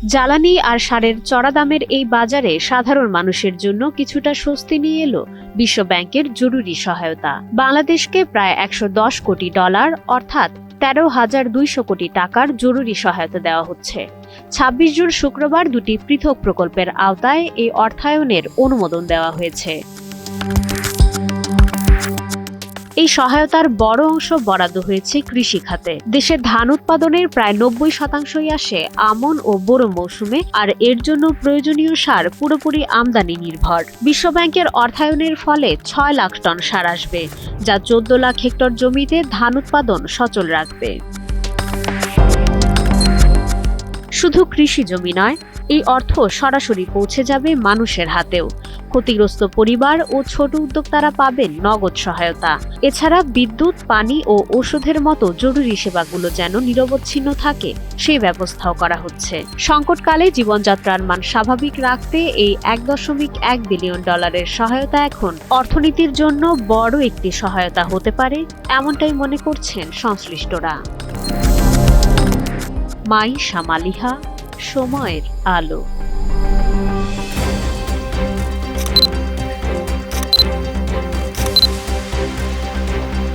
জ্বালানি আর সারের চড়া দামের এই বাজারে সাধারণ মানুষের জন্য কিছুটা স্বস্তি নিয়ে এলো বিশ্ব ব্যাংকের জরুরি সহায়তা। বাংলাদেশকে প্রায় $110 কোটি অর্থাৎ 13,200 কোটি টাকার জরুরি সহায়তা দেওয়া হচ্ছে। 26 জুন শুক্রবার দুটি পৃথক প্রকল্পের আওতায় এই অর্থায়নের অনুমোদন দেওয়া হয়েছে। এই সহায়তার বড় অংশ বরাদ্দ হয়েছে কৃষি খাতে। দেশের ধান উৎপাদনের প্রায় 90% আসে আমন ও বোরো মৌসুমে, আর এর জন্য প্রয়োজনীয় সার পুরোপুরি আমদানি নির্ভর। বিশ্বব্যাংকের অর্থায়নের ফলে 6 লাখ টন সার আসবে, যা 14 লাখ হেক্টর জমিতে ধান উৎপাদন সচল রাখবে। শুধু কৃষি জমি নয়, এই অর্থ সরাসরি পৌঁছে যাবে মানুষের হাতেও। ক্ষতিগ্রস্ত পরিবার ও ছোট উদ্যোক্তারা পাবেন নগদ সহায়তা। এছাড়া বিদ্যুৎ, পানি ও ওষুধের মতো জরুরি সেবাগুলো যেন নিরবচ্ছিন্ন থাকে, সেই ব্যবস্থাও করা হচ্ছে। সংকটকালে জীবনযাত্রার মান স্বাভাবিক রাখতে এই $1.1 বিলিয়ন সহায়তা এখন অর্থনীতির জন্য বড় একটি সহায়তা হতে পারে, এমনটাই মনে করছেন সংশ্লিষ্টরা। মাইশা মালিহা, সময়ের আলো।